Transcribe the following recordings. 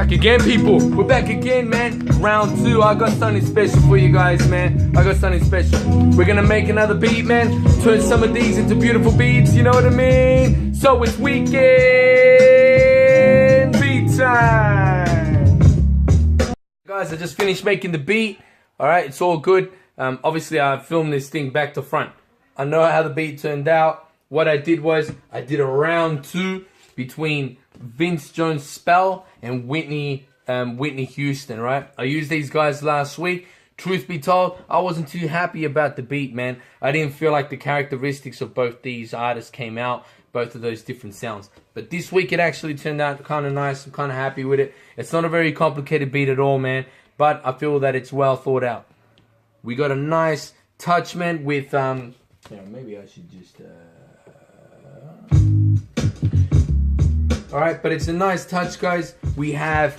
back again, people. We're back again, man. Round 2. I got something special for you guys, man. I got something special. We're gonna make another beat, man. Turn some of these into beautiful beats, you know what I mean? So it's weekend beat time. Guys, I just finished making the beat. Alright, it's all good. Obviously, I filmed this thing back to front. I know how the beat turned out. What I did was, I did a round 2 between Vince Jones Spell and Whitney Houston, right? I used these guys last week. Truth be told, I wasn't too happy about the beat, man. I didn't feel like the characteristics of both these artists came out, both of those different sounds. But this week it actually turned out kind of nice. I'm kind of happy with it. It's not a very complicated beat at all, man, but I feel that it's well thought out. We got a nice touch, man, with maybe I should just Alright, but it's a nice touch, guys. We have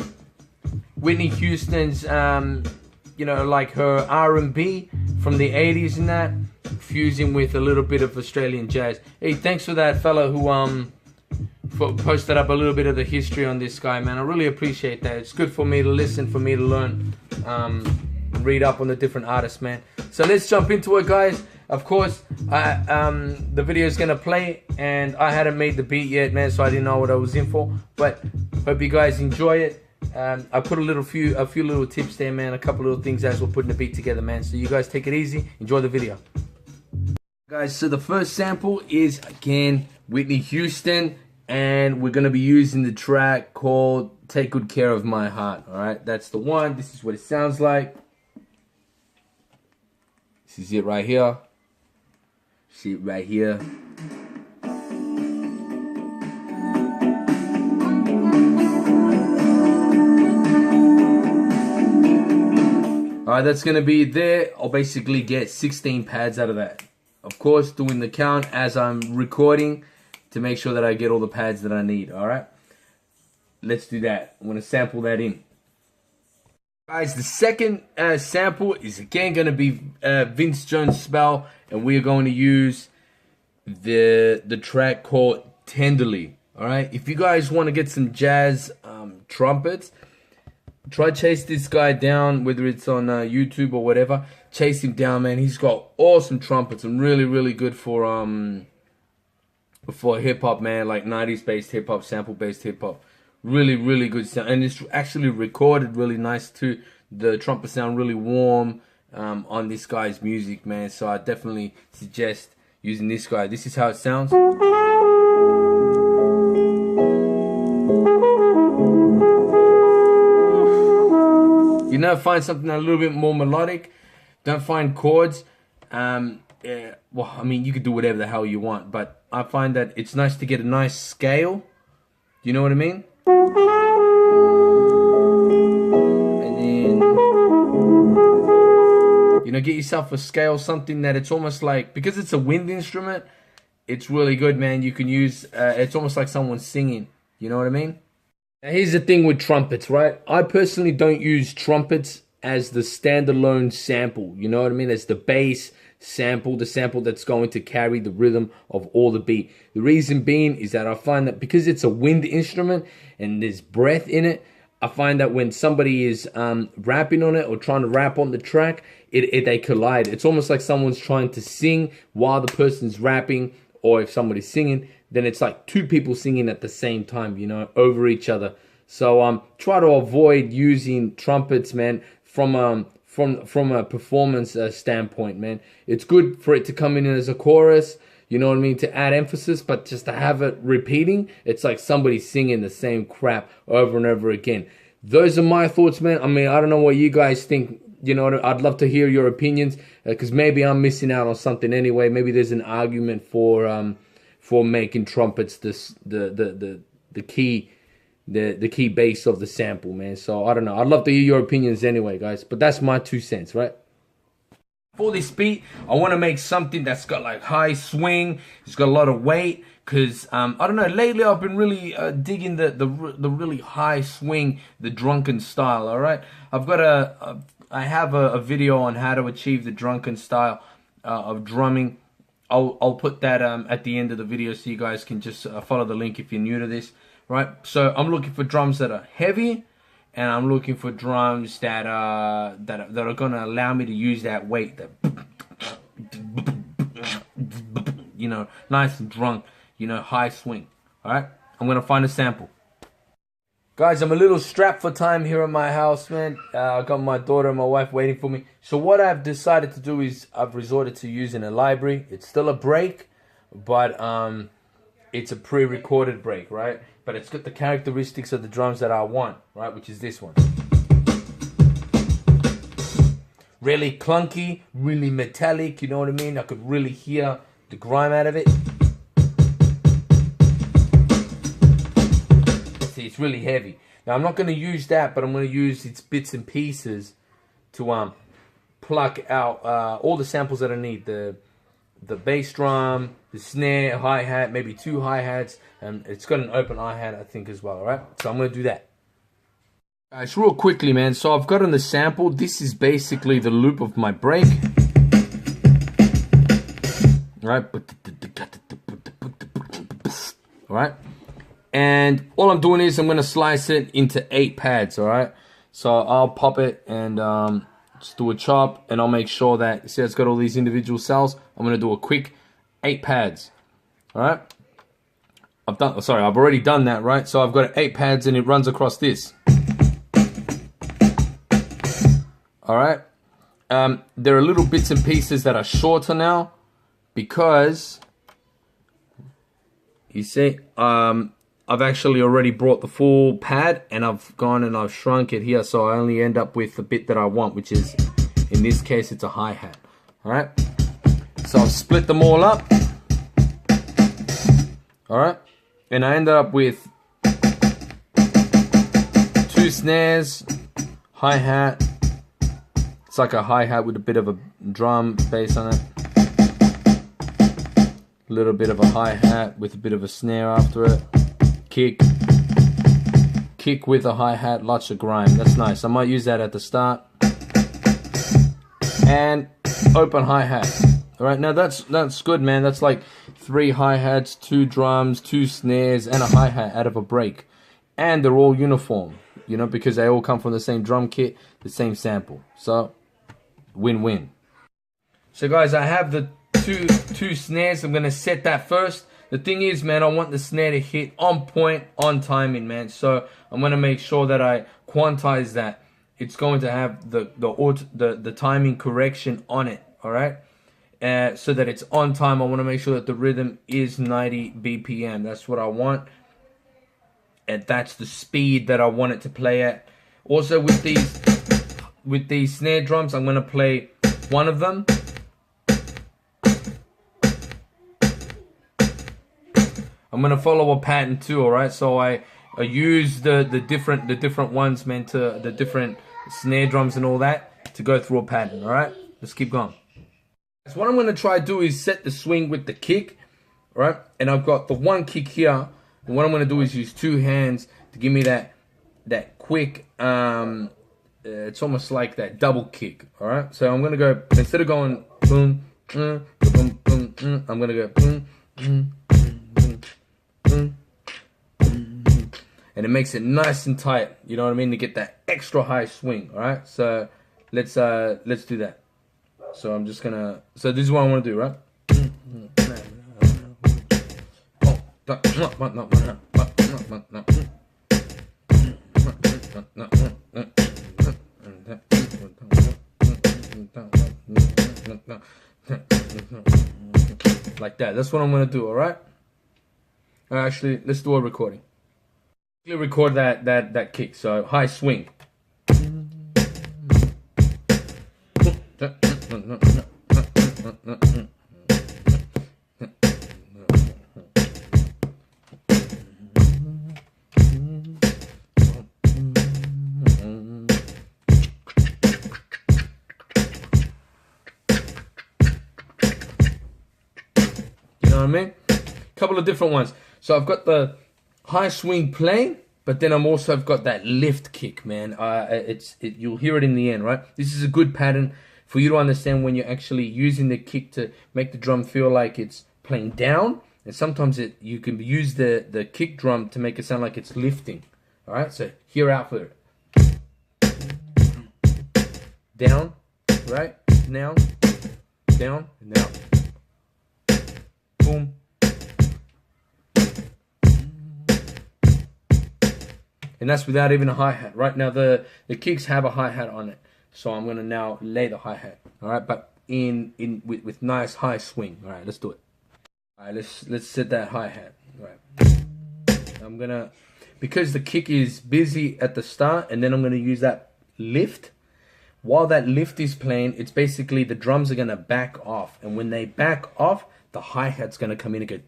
Whitney Houston's, like her R&B from the 80s and that, fusing with a little bit of Australian jazz. Hey, thanks for that fellow who posted up a little bit of the history on this guy, man. I really appreciate that. It's good for me to listen, for me to learn, read up on the different artists, man. So let's jump into it, guys. Of course, the video is gonna play, and I hadn't made the beat yet, man, so I didn't know what I was in for. But hope you guys enjoy it. I put a few little tips there, man. A couple little things as we're putting the beat together, man. So you guys take it easy. Enjoy the video, guys. So the first sample is again Whitney Houston, and we're gonna be using the track called "Take Good Care of My Heart." All right, that's the one. This is what it sounds like. This is it right here. See it right here. Alright, that's going to be there. I'll basically get 16 pads out of that. Of course, doing the count as I'm recording to make sure that I get all the pads that I need. Alright, let's do that. I'm going to sample that in. Guys, the second sample is again going to be Vince Jones Spell, and we are going to use the track called Tenderly. Alright, if you guys want to get some jazz trumpets, try chase this guy down, whether it's on YouTube or whatever. Chase him down, man. He's got awesome trumpets and really good for hip hop, man, like 90s based hip hop, sample based hip hop. Really good sound, and it's actually recorded really nice too. The trumpet sound really warm on this guy's music, man. So I definitely suggest using this guy. This is how it sounds. You know, find something a little bit more melodic. Don't find chords. Well, I mean, you could do whatever the hell you want, but I find that it's nice to get a nice scale. You know what I mean? And then, get yourself a scale, something that it's almost like, because it's a wind instrument, it's really good, man. You can use, it's almost like someone singing. You know what I mean? Now, here's the thing with trumpets, right? I personally don't use trumpets as the standalone sample. You know what I mean? As the bass sample, the sample that's going to carry the rhythm of all the beat. The reason being is that I find that because it's a wind instrument and there's breath in it, I find that when somebody is rapping on it or trying to rap on the track, they collide. It's almost like someone's trying to sing while the person's rapping, or if somebody's singing, then it's like two people singing at the same time, over each other. So try to avoid using trumpets, man, from a performance standpoint, man. It's good for it to come in as a chorus, you know what I mean, to add emphasis, but just to have it repeating, it's like somebody singing the same crap over and over again. Those are my thoughts, man. I mean, I don't know what you guys think. I'd love to hear your opinions, because maybe I'm missing out on something anyway. Maybe there's an argument for making trumpets the key base of the sample, man. So I don't know. I'd love to hear your opinions anyway, guys. But that's my 2 cents, right? For this beat, I want to make something that's got like high swing. It's got a lot of weight, because I don't know. Lately, I've been really digging the really high swing, the drunken style. All right, I have a video on how to achieve the drunken style of drumming. I'll put that at the end of the video, so you guys can just follow the link if you're new to this. Right, so I'm looking for drums that are heavy and I'm looking for drums that are gonna allow me to use that weight, that you know, nice and drunk, you know, high swing. All right, I'm gonna find a sample. Guys, I'm a little strapped for time here at my house, man. I got my daughter and my wife waiting for me. So what I've decided to do is I've resorted to using a library. It's still a break, but it's a pre-recorded break, right? But it's got the characteristics of the drums that I want, right? Which is this one. Really clunky, really metallic, you know what I mean? I could really hear the grime out of it. It's really heavy. Now I'm not going to use that, but I'm going to use its bits and pieces to pluck out all the samples that I need. The bass drum, the snare, hi-hat, maybe 2 hi-hats, and it's got an open hi-hat I think as well, alright? So I'm going to do that. Guys, real quickly, man, so I've got on the sample, this is basically the loop of my break. Alright? Alright? And all I'm doing is I'm going to slice it into 8 pads, alright? So I'll pop it and just do a chop, and I'll make sure that, see, it's got all these individual cells. I'm going to do a quick 8 pads, alright? I've already done that, right? So I've got 8 pads and it runs across this. Alright? There are little bits and pieces that are shorter now because, you see, I've actually already brought the full pad and I've gone and I've shrunk it here, so I only end up with the bit that I want, which is, in this case, it's a hi-hat. Alright? So I've split them all up. Alright? And I ended up with 2 snares, hi-hat. It's like a hi-hat with a bit of a drum bass on it. A little bit of a hi-hat with a bit of a snare after it. Kick with a hi-hat, lots of grime. That's nice. I might use that at the start. And open hi-hat. Alright, now that's good, man. That's like 3 hi-hats, 2 drums, 2 snares, and a hi-hat out of a break. And they're all uniform, you know, because they all come from the same drum kit, the same sample. So, win-win. So guys, I have the two snares. I'm gonna set that first. The thing is, man, I want the snare to hit on point, on timing, man. So I'm gonna make sure that I quantize that. It's going to have the timing correction on it, all right? So that it's on time. I want to make sure that the rhythm is 90 BPM. That's what I want, and that's the speed that I want it to play at. Also, with these snare drums, I'm gonna play one of them. I'm gonna follow a pattern too, alright? So I use the different ones, man, to the different snare drums and all that to go through a pattern, alright? Let's keep going. So what I'm gonna try to do is set the swing with the kick, right? And I've got the one kick here, and what I'm gonna do is use 2 hands to give me that quick it's almost like that double kick, alright? So I'm gonna go, instead of going boom, boom, boom, boom, I'm gonna go boom, boom, and it makes it nice and tight, you know what I mean, to get that extra high swing. All right, so let's do that. So I'm just gonna, so this is what I want to do, right? Like that. That's what I'm gonna do. All right. Actually, let's do a recording. Record that kick. So high swing. You know what I mean? Couple of different ones. So I've got the high swing playing, but then I've got that lift kick, man. You'll hear it in the end, right? This is a good pattern for you to understand when you're actually using the kick to make the drum feel like it's playing down, and sometimes you can use the kick drum to make it sound like it's lifting. All right, so hear out for it. down, right? Now, down, now. Boom. And that's without even a hi-hat. Right now, the kicks have a hi-hat on it. So I'm going to now lay the hi-hat. All right, but with nice high swing. All right, let's do it. All right, let's set that hi-hat. All right. I'm going to, because the kick is busy at the start, and then I'm going to use that lift. While that lift is playing, it's basically the drums are going to back off. And when they back off, the hi-hat's going to come in and go.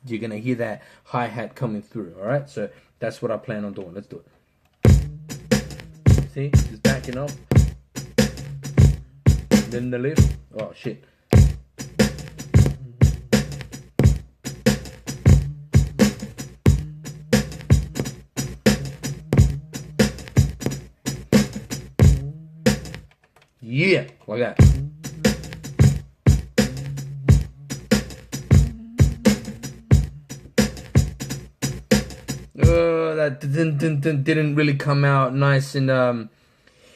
You're going to hear that hi-hat coming through. All right, so that's what I plan on doing. Let's do it. See, it's backing up. Then the lift. Oh shit. Yeah, like that. That didn't really come out nice, and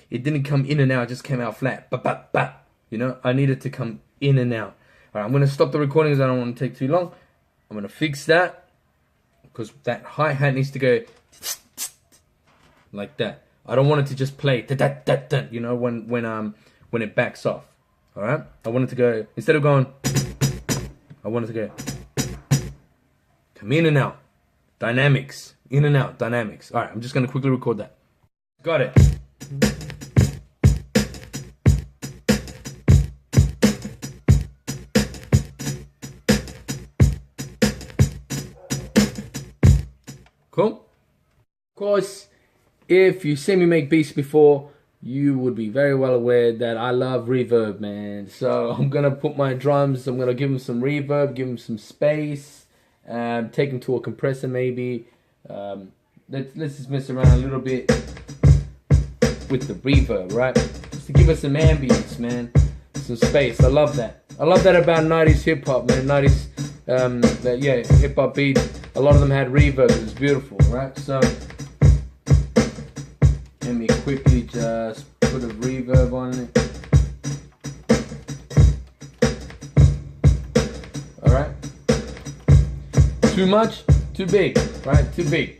it didn't come in and out, it just came out flat. But you know, I need it to come in and out. Alright, I'm gonna stop the recording because I don't want to take too long. I'm gonna fix that because that hi-hat needs to go like that. I don't want it to just play you know, when it backs off. Alright? I want it to go, instead of going, I want it to go come in and out. Dynamics. In and out. Dynamics. Alright, I'm just gonna quickly record that. Got it. Cool? Of course, if you've seen me make beats before, you would be very well aware that I love reverb, man. So I'm gonna put my drums, I'm gonna give them some reverb, give them some space, take them to a compressor maybe. Let's just mess around a little bit with the reverb, right? Just to give us some ambience, man, some space. I love that. I love that about 90s hip hop, man. 90s, yeah, hip hop beats. A lot of them had reverb. It was beautiful, right? So let me quickly just put a reverb on it. All right. Too much? Too big, right? Too big.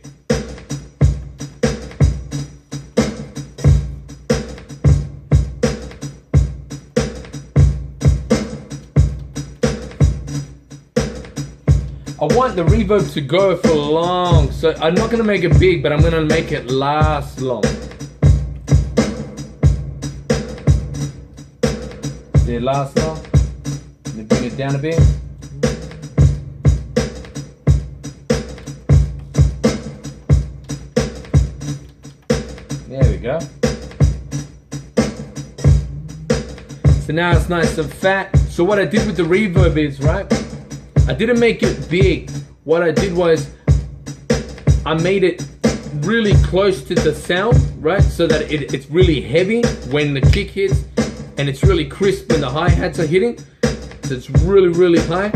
I want the reverb to go for long, so I'm not gonna make it big, but I'm gonna make it last long. Did it last long? Let me bring it down a bit. There we go. So now it's nice and fat. So what I did with the reverb is, right, I didn't make it big. What I did was I made it really close to the sound, right? So that it's really heavy when the kick hits, and it's really crisp when the hi-hats are hitting. So it's really, really high.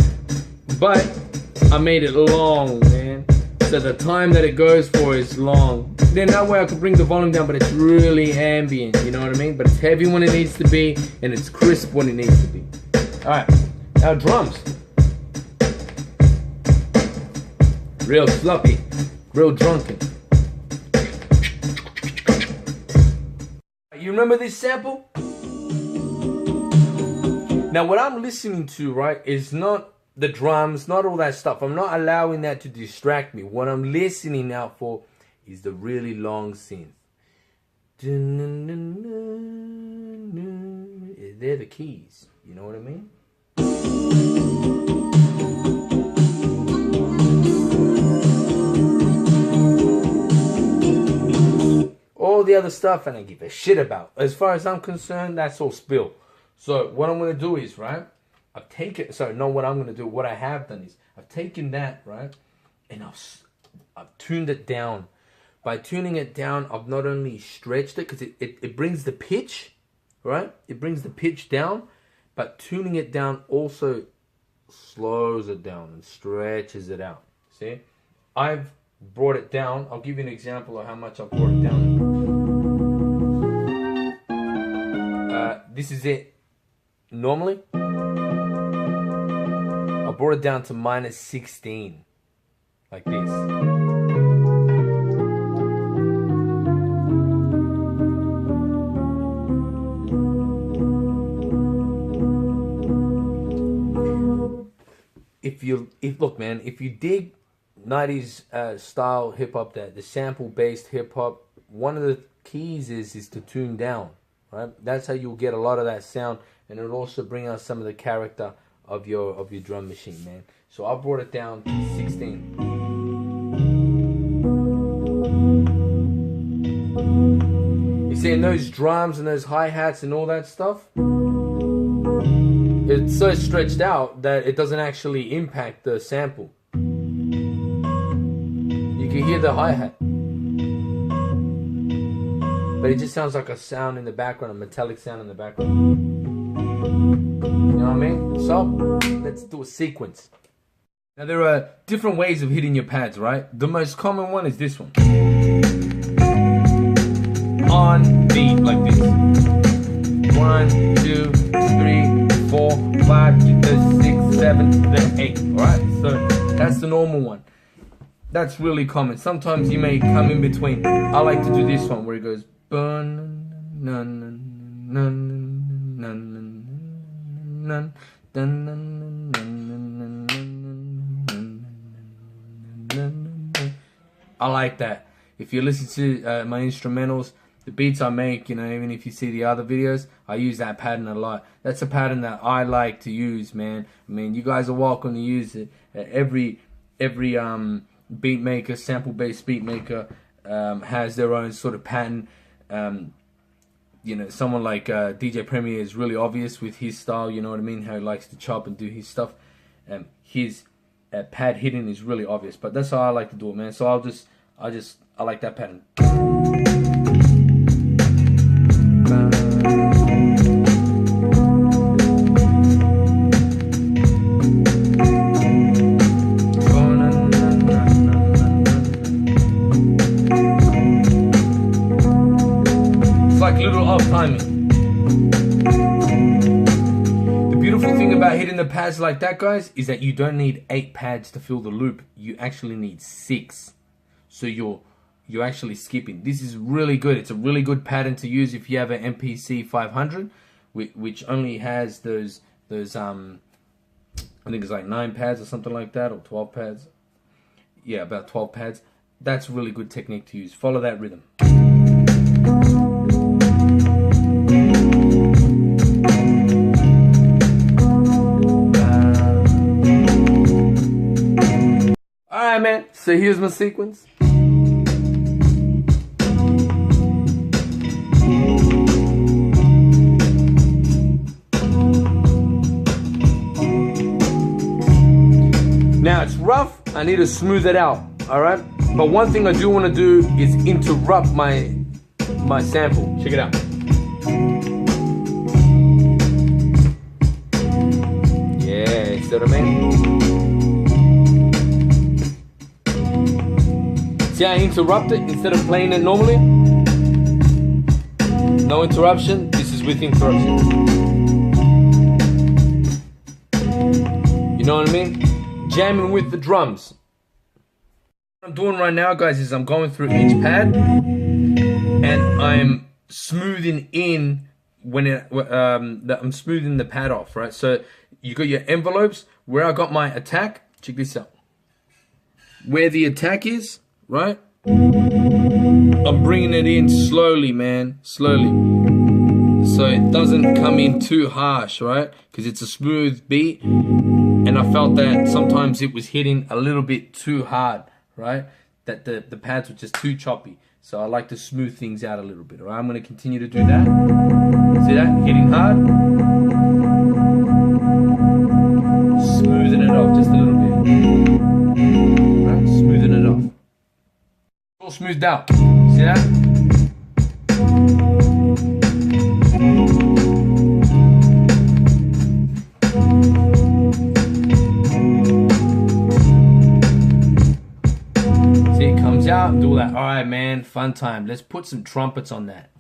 But I made it long, man. So the time that it goes for is long. Then that way I could bring the volume down, but it's really ambient, you know what I mean? But it's heavy when it needs to be, and it's crisp when it needs to be. Alright, now drums. Real sloppy, real drunken. You remember this sample? Now what I'm listening to, right, is not the drums, not all that stuff. I'm not allowing that to distract me. What I'm listening out for is the really long synth. They're the keys, you know what I mean? All the other stuff I don't give a shit about. As far as I'm concerned, that's all spill. So what I'm going to do is, right, I've taken, sorry, not what I'm going to do, what I have done is, I've taken that, right, and I've tuned it down. By tuning it down, I've not only stretched it, because it brings the pitch, right, it brings the pitch down, but tuning it down also slows it down and stretches it out. See, I've brought it down. I'll give you an example of how much I've brought it down. this is it. Normally, I brought it down to -16, like this. Look, man, if you dig 90s style hip hop, the sample based hip hop, one of the keys is to tune down, right? That's how you'll get a lot of that sound, and it'll also bring out some of the character of your drum machine, man. So I brought it down to 16. You see, in those drums and those hi-hats and all that stuff, it's so stretched out that it doesn't actually impact the sample. You can hear the hi-hat, but it just sounds like a sound in the background, a metallic sound in the background. You know what I mean? So, let's do a sequence. Now, there are different ways of hitting your pads, right? The most common one is this one. On beat, like this. 1, 2, 3, 4, 5, 6, 7, 8. Alright, so that's the normal one. That's really common. Sometimes you may come in between. I like to do this one where it goes. I like that. If you listen to my instrumentals, the beats I make, you know, even if you see the other videos, I use that pattern a lot. That's a pattern that I like to use, man. I mean, you guys are welcome to use it. Every beat maker, sample-based beat maker, has their own sort of pattern. You know, someone like DJ Premier is really obvious with his style. You know what I mean? How he likes to chop and do his stuff. His pad hitting is really obvious. But that's how I like to do it, man. So I like that pattern. Timing. The beautiful thing about hitting the pads like that, guys, is that you don't need 8 pads to fill the loop. You actually need 6. So you're actually skipping. This is really good. It's a really good pattern to use if you have an MPC 500, which only has those I think it's like 9 pads or something like that, or 12 pads. Yeah, about 12 pads. That's a really good technique to use. Follow that rhythm. Alright, man, so here's my sequence. Now it's rough, I need to smooth it out, alright? But one thing I do want to do is interrupt my sample. Check it out. Yeah, see what I mean? See how I interrupt it instead of playing it normally? No interruption, this is with interruption. You know what I mean? Jamming with the drums. What I'm doing right now, guys, is I'm going through each pad and I'm smoothing in I'm smoothing the pad off, right? So you got your envelopes where I got my attack. Check this out. Where the attack is, right? I'm bringing it in slowly, man, slowly, so it doesn't come in too harsh, right? Because it's a smooth beat, and I felt that sometimes it was hitting a little bit too hard, right? That the pads were just too choppy. So I like to smooth things out a little bit. All right, I'm going to continue to do that. See that? Hitting hard, smoothing it off just a little bit. Right? Smoothing it off. All smoothed out. See that? See, it comes out, do that. All right, man, fun time. Let's put some trumpets on that.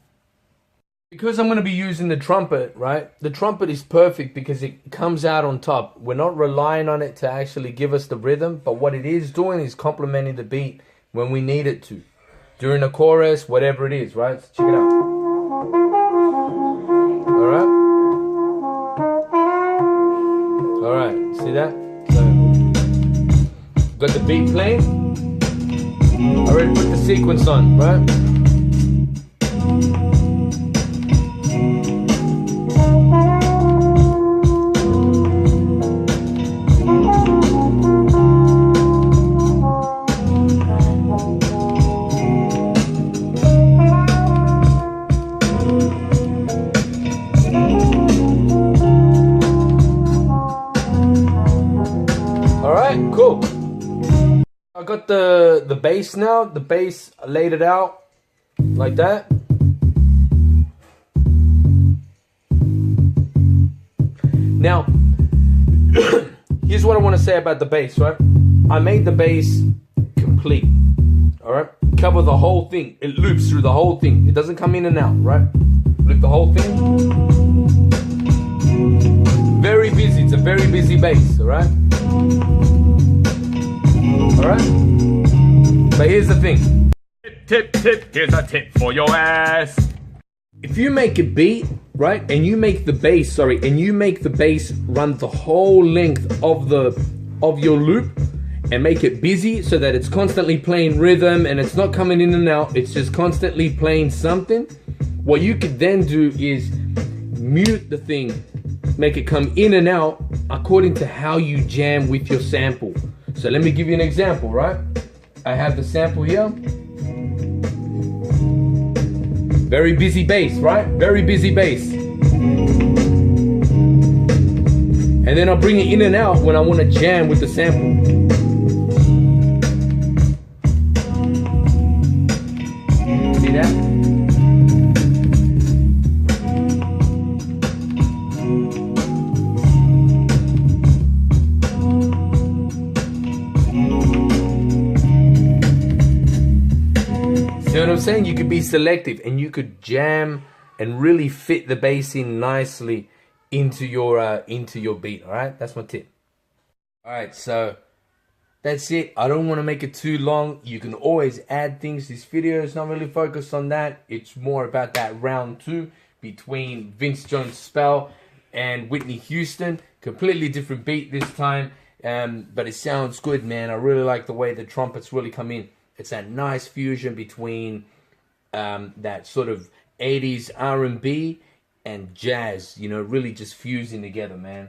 Because I'm going to be using the trumpet, right? The trumpet is perfect because it comes out on top. We're not relying on it to actually give us the rhythm, but what it is doing is complementing the beat when we need it to. During the chorus, whatever it is, right? So check it out. Alright? Alright, see that? So, got the beat playing. I already put the sequence on, right? Cool. I got the bass now. The bass, I laid it out like that. Now, here's what I want to say about the bass, right? I made the bass complete. Alright? Cover the whole thing. It loops through the whole thing. It doesn't come in and out, right? Loop the whole thing. Very busy. It's a very busy bass, alright? Alright? But here's the thing. Tip, here's a tip for your ass. If you make a beat, right, and you make the bass, run the whole length of your loop and make it busy so that it's constantly playing rhythm and it's not coming in and out, it's just constantly playing something, what you could then do is mute the thing, make it come in and out according to how you jam with your sample. So let me give you an example, right? I have the sample here. Very busy bass, right? Very busy bass. And then I'll bring it in and out when I want to jam with the sample. See that? You know what I'm saying? You could be selective and you could jam and really fit the bass in nicely into your beat. All right, that's my tip. All right, so that's it. I don't want to make it too long. You can always add things. This video is not really focused on that. It's more about that round 2 between Vince Jones Spell and Whitney Houston. Completely different beat this time, but it sounds good, man. I really like the way the trumpets really come in. It's that nice fusion between that sort of 80s R&B and jazz, you know, really just fusing together, man.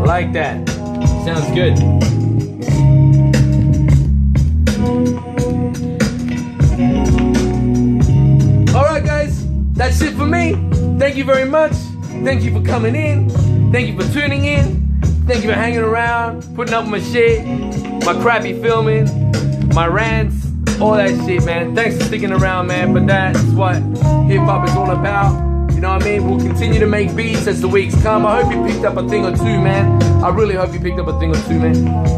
Like that. Sounds good. Alright guys, that's it for me. Thank you very much. Thank you for coming in. Thank you for tuning in. Thank you for hanging around, putting up with my shit, my crappy filming, my rants, all that shit, man. Thanks for sticking around, man. But that's what hip-hop is all about. You know what I mean? We'll continue to make beats as the weeks come. I hope you picked up a thing or two, man. I really hope you picked up a thing or two, man.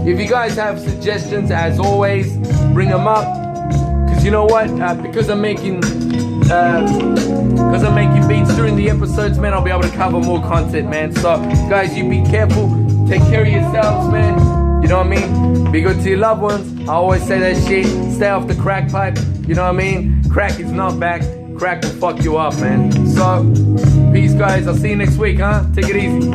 If you guys have suggestions, as always, bring them up. Because you know what? Because I'm making beats during the episodes, man, I'll be able to cover more content, man. So, guys, you be careful. Take care of yourselves, man. You know what I mean? Be good to your loved ones. I always say that shit. Stay off the crack pipe. You know what I mean? Crack is not back. Crack will fuck you up, man. So, peace, guys. I'll see you next week, huh? Take it easy.